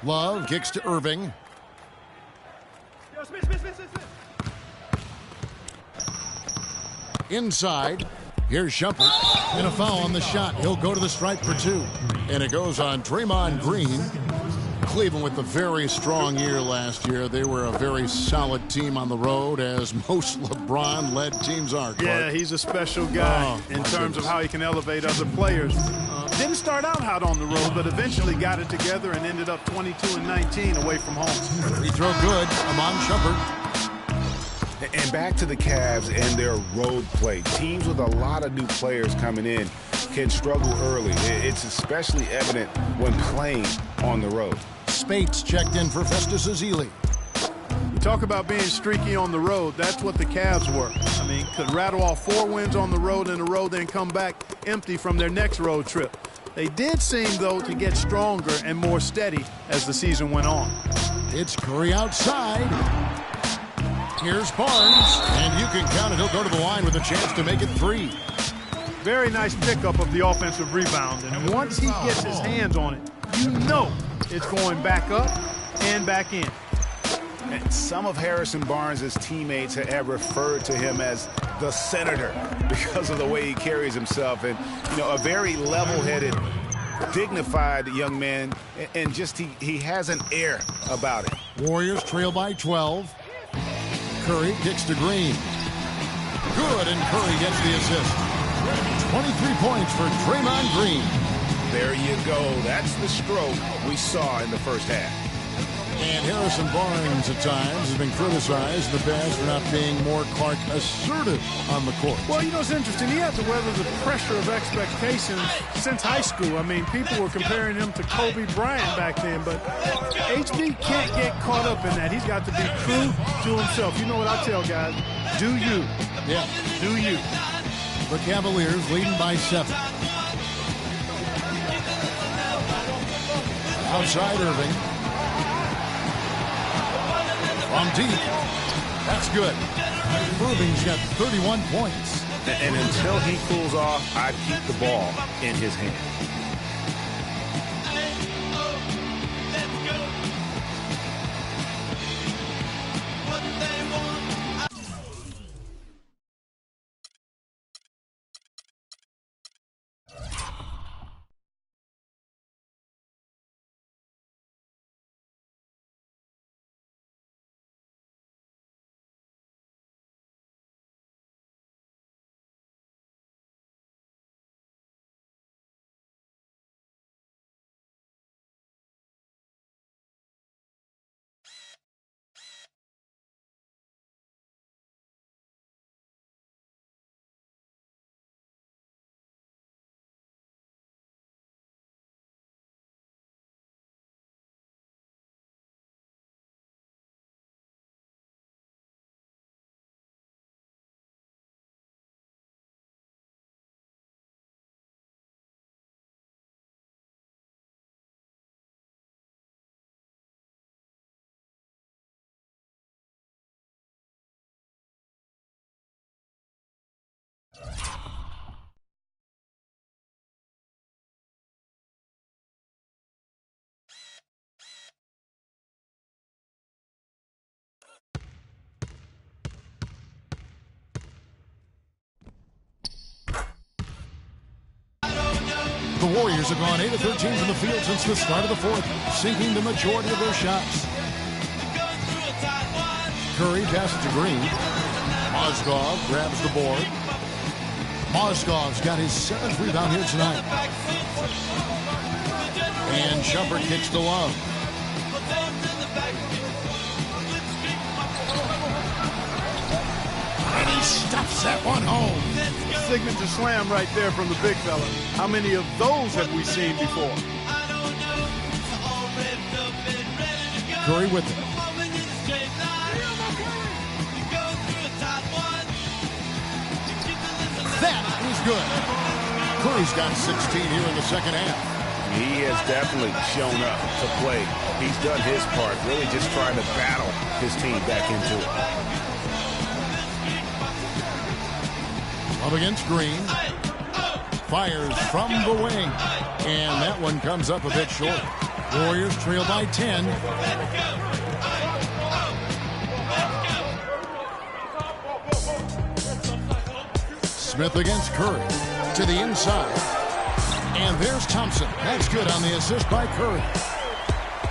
Love kicks to Irving. Inside. Here's Shumpert. And a foul on the shot. He'll go to the stripe for two. And it goes on Draymond Green. Cleveland with a very strong year last year. They were a very solid team on the road, as most LeBron-led teams are. Clark. Yeah, he's a special guy in terms of how he can elevate other players. Didn't start out hot on the road, but eventually got it together and ended up 22-19 away from home. Free throw good. Amon Shumpert. And back to the Cavs and their road play. Teams with a lot of new players coming in can struggle early. It's especially evident when playing on the road. Spates checked in for Festus Ezeli. You talk about being streaky on the road. That's what the Cavs were. I mean, could rattle off 4 wins on the road in a row, then come back empty from their next road trip. They did seem, though, to get stronger and more steady as the season went on. It's Curry outside. Here's Barnes, and you can count it. He'll go to the line with a chance to make it 3. Very nice pickup of the offensive rebound. And once he gets his hands on it, you know it's going back up and back in. And some of Harrison Barnes' teammates have referred to him as the senator because of the way he carries himself. And, you know, a very level-headed, dignified young man. And just he has an air about it. Warriors trail by 12. Curry kicks to Green. Good, and Curry gets the assist. 23 points for Draymond Green. There you go. That's the stroke we saw in the first half. And Harrison Barnes at times has been criticized in the past for not being more, Clark, assertive on the court. Well, you know, it's interesting. He had to weather the pressure of expectations since high school. I mean, people were comparing him to Kobe Bryant back then, but HB can't get caught up in that. He's got to be true to himself. You know what I tell guys? Do you. Yeah. Do you. The Cavaliers leading by 7. Outside Irving. From deep. That's good. Irving's got 31 points. And until he cools off, I'd keep the ball in his hand. The Warriors have gone 8 of 13 from the field since the start of the fourth, sinking the majority of their shots. Curry passes to Green. Mozgov grabs the board. Mozgov's got his 7th rebound here tonight. And Shumpert kicks to Love. And he and stuffs that one home. Signature slam right there from the big fella. How many of those have we seen before? Curry with it. That is good. Curry's got 16 here in the second half. He has definitely shown up to play. He's done his part, really just trying to battle his team back into it. Up against Green. Fires from the wing. And that one comes up a bit short. Warriors trail by 10. Smith against Curry. To the inside. And there's Thompson. That's good on the assist by Curry.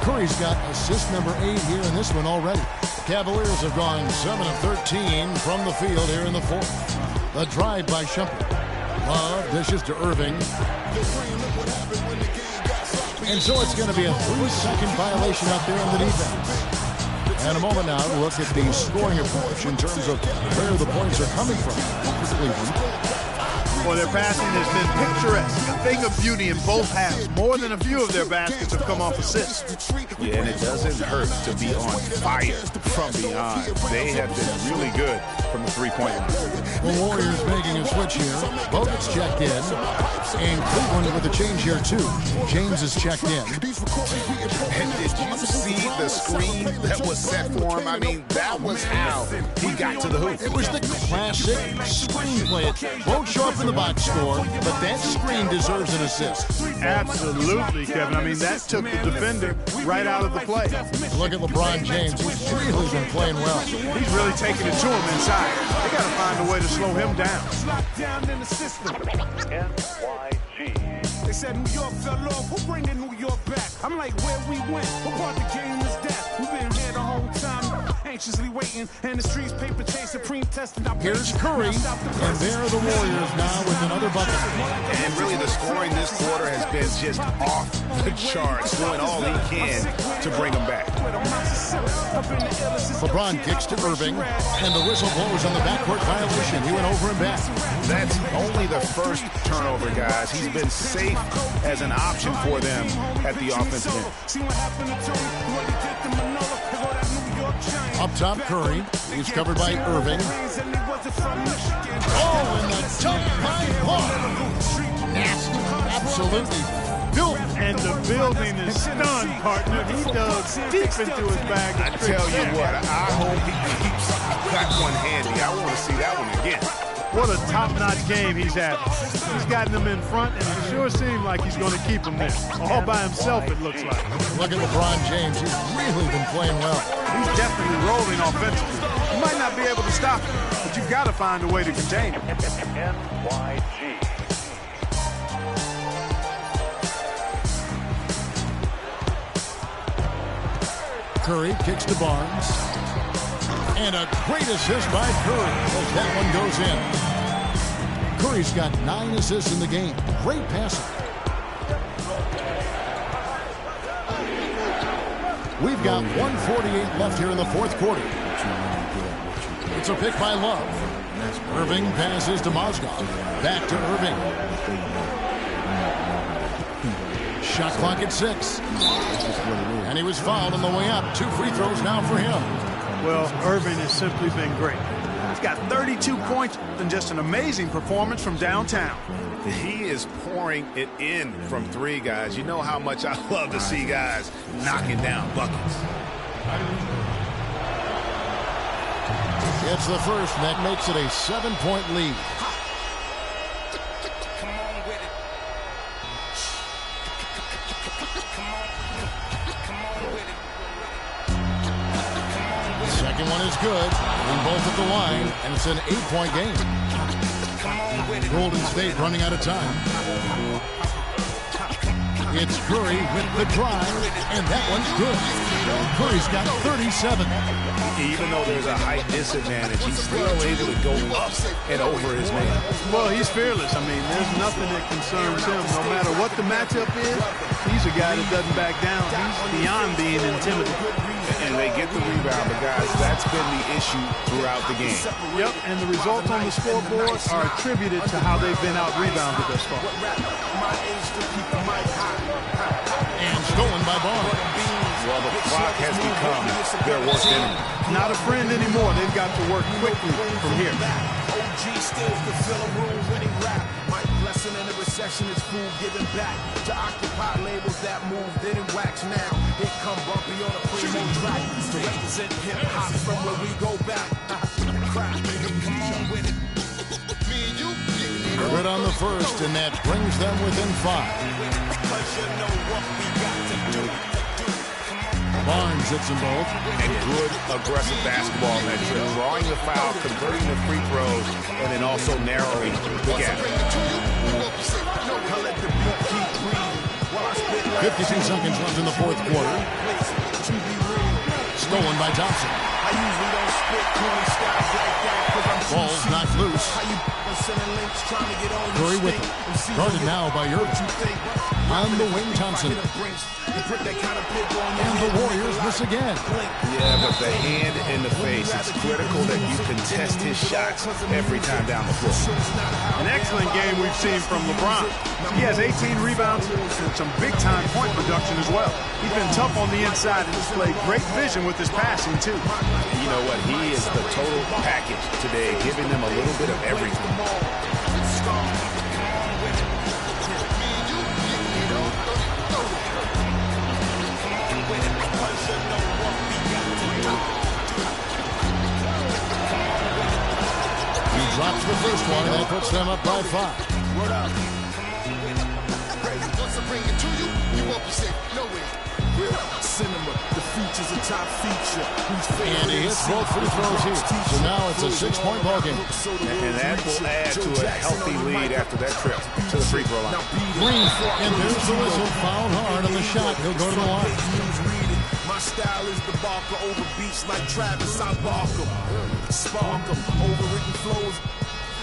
Curry's got assist number 8 here in this one already. Cavaliers have gone 7 of 13 from the field here in the fourth. The drive by Shumpert. Love dishes to Irving. And so it's going to be a 3-second violation out there on the defense. And a moment now to look at the scoring approach in terms of where the points are coming from for Cleveland. Well, their passing has been picturesque, a thing of beauty in both halves. More than a few of their baskets have come off assists. Yeah, and it doesn't hurt to be on fire from behind. They have been really good from the three-point line. The Warriors making a switch here. Bogut's checked in. And Cleveland with a change here, too. James is checked in. And did you see the screen that was set for him? I mean, that was how he got to the hoop. It was the classic screenplay. It won't show up in the box score, but that screen deserves an assist. Absolutely, Kevin. I mean, that took the defender right out of the play. Look at LeBron James. He's really been playing well. He's really taking it to him inside. They got to find a way to slow him down. They said New York fell off. We're bringing New York back. I'm like, where we went? What part the game is that? We've been here the whole time, anxiously waiting, and the streets paper chase supreme testing. Here's Curry, and there are the Warriors now with another bucket. And really the scoring this quarter has been just off the charts, doing all he can to bring them back. LeBron kicks to Irving, and the whistle blows on the backcourt violation. He went over and back. That's only the first turnover, guys. He's been safe as an option for them at the offensive end. Up top, Curry. He's covered by Irving. Oh, and the dunk by Paul. Nasty. Absolutely built. And the building is stunned, partner. He dug deep into his bag. I tell you what, I hope he keeps that one handy. I want to see that one again. What a top-notch game he's had. He's gotten them in front, and it sure seems like he's going to keep them there. All by himself, it looks like. Look at LeBron James. He's really been playing well. He's definitely rolling offensively. You might not be able to stop him, but you've got to find a way to contain him. Curry kicks to Barnes. And a great assist by Curry as that one goes in. Curry's got 9 assists in the game. Great passing. We've got 1:48 left here in the fourth quarter. It's a pick by Love. Irving passes to Mozgov. Back to Irving. Shot clock at 6. And he was fouled on the way up. 2 free throws now for him. Well, Irving has simply been great. He's got 32 points and just an amazing performance from downtown. He is pouring it in from 3, guys. You know how much I love to see guys knocking down buckets. It's the first, and that makes it a 7-point lead. Second one is good. We both at the line, and it's an 8-point game. Golden State running out of time. It's Curry with the drive, and that one's good. Curry's got 37. Even though there's a height disadvantage, he's still able to go up and over his man. Well, he's fearless. I mean, there's nothing that concerns him. No matter what the matchup is, he's a guy that doesn't back down. He's beyond being intimidated. And they get the rebound, but guys, that's been the issue throughout the game. Yep, and the results on the scoreboard are attributed to how they've been out-rebounded thus far. And stolen by Barnes. Well, the clock has become their worst enemy. Not a friend anymore. They've got to work quickly from here. OG stills the fill a room when he rap. Mike lesson in the recession is food giving back to occupy labels that move, didn't wax now. Here come Bumpy on a primo track to represent hip-hop from where we go back. Come on with it. Good on the first, and that brings them within 5. Barnes hits them both. And good aggressive basketball in that trip. Drawing the foul, converting the free throws, and then also narrowing the gap. 52 seconds left in the fourth quarter. Stolen by Thompson. Ball's knocked loose. Curry with it. Guarded now by Irving. On the wing, Thompson. And the Warriors miss again. Yeah, but the hand in the face, it's critical that you contest his shots every time down the floor. An excellent game we've seen from LeBron. He has 18 rebounds and some big-time point production as well. He's been tough on the inside and displayed great vision with his passing, too. And you know what? He is the total package today, giving them a little bit of everything. He drops the first one, and that puts them up by 5. And he hits both free throws here. So now it's a 6-point ball game. And that will add to a healthy lead after that trip to the free throw line. Green, and there's the whistle. Fouled hard on the shot. He'll go to the line. My style is the Barker over beats like Travis. I bark 'em, spark 'em, overwritten flows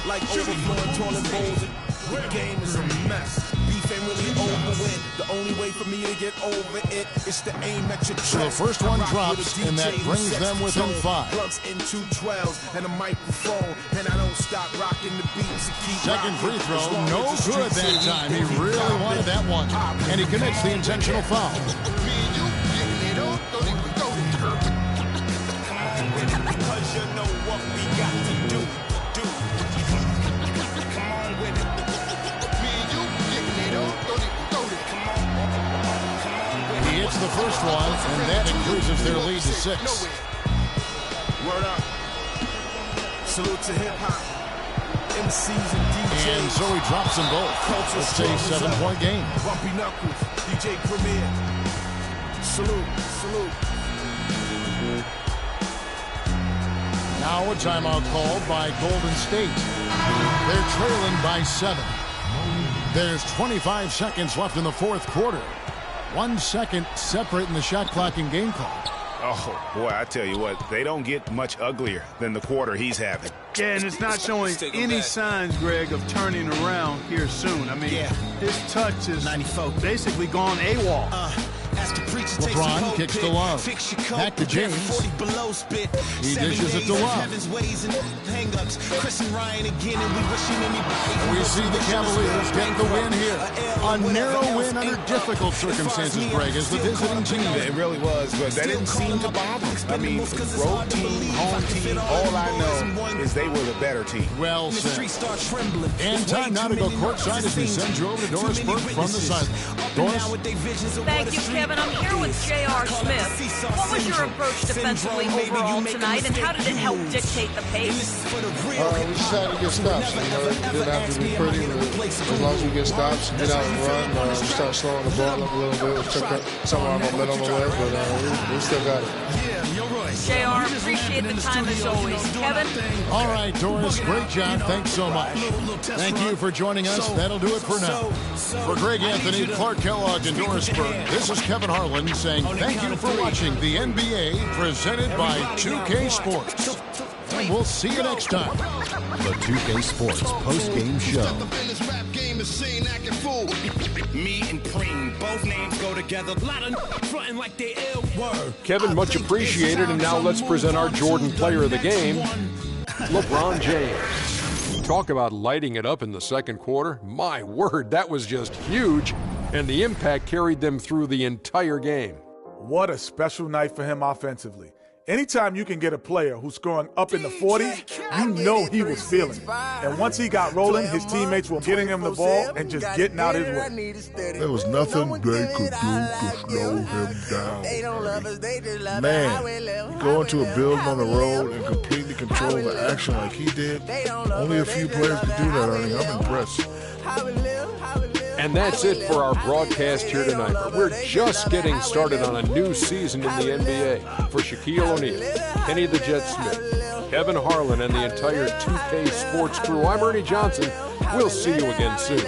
like overflowing toilet bowls. The game is a mess. Beef ain't really over with. The only way for me to get over it is to aim at your chest. So the first one drops, and that brings them within 5. Plugs in 2 12s and a microphone, and I don't stop rocking the beats. Second free throw, no good that time. He really wanted that one. And he commits the intentional foul. Because you know what we got to do. Come on with it. He hits the first one, and that increases their lead to 6. Word up. Salute to hip-hop. MCs and DJs. And so he drops them both. Let's say 7-point game. Bumpy Knuckles, DJ Premier. Salute, salute. Now a timeout called by Golden State. They're trailing by 7. There's 25 seconds left in the fourth quarter. 1 second separating the shot clock and game call. Oh, boy, I tell you what, they don't get much uglier than the quarter he's having. Yeah, and it's not showing any signs, Greg, of turning around here soon. I mean, his touch is basically gone AWOL. LeBron kicks to Love. Back to James. He dishes it to Love. We see the Cavaliers get the win here. A narrow win under difficult circumstances, Greg, as the visiting team. It really was, but that didn't seem to bother him. I mean, road team, home team, all I know is they were the better team. Well said. And time now to go courtside as we send you over to Doris Burke from the sideline. Doris? Thank you, Kevin. I'm here with J.R. Smith. What was your approach defensively overall tonight, and how did it help dictate the pace? We just had to get stops. It didn't have to be pretty, but as long as we get stops, get out and run, we start slowing the ball up a little bit, which took some of our momentum away, but we still got it. JR, appreciate the time as always. Kevin? All right, Doris, great job. Thanks so much. Thank you for joining us. That'll do it for now. For Greg Anthony, Clark Kellogg, and Doris Burke, this is Kevin Harlan saying thank you for watching the NBA presented by 2K Sports. And we'll see you next time. The 2K Sports post-game show. Me and Preem, both names go together. Lot of frontin' like they ill word. Kevin, much appreciated. And now let's present our Jordan player of the game, LeBron James. Talk about lighting it up in the second quarter. My word, that was just huge. And the impact carried them through the entire game. What a special night for him offensively. Anytime you can get a player who's scoring up in the 40s, you know he was feeling it. And once he got rolling, his teammates were getting him the ball and just getting out his way. There was nothing they could do to slow him down. Man, you go into a building on the road and completely control the action like he did. Only a few players could do that, Ernie. I'm impressed. And that's it for our broadcast here tonight. But we're just getting started on a new season in the NBA. For Shaquille O'Neal, Kenny the Jet Smith, Kevin Harlan, and the entire 2K Sports crew, I'm Ernie Johnson. We'll see you again soon.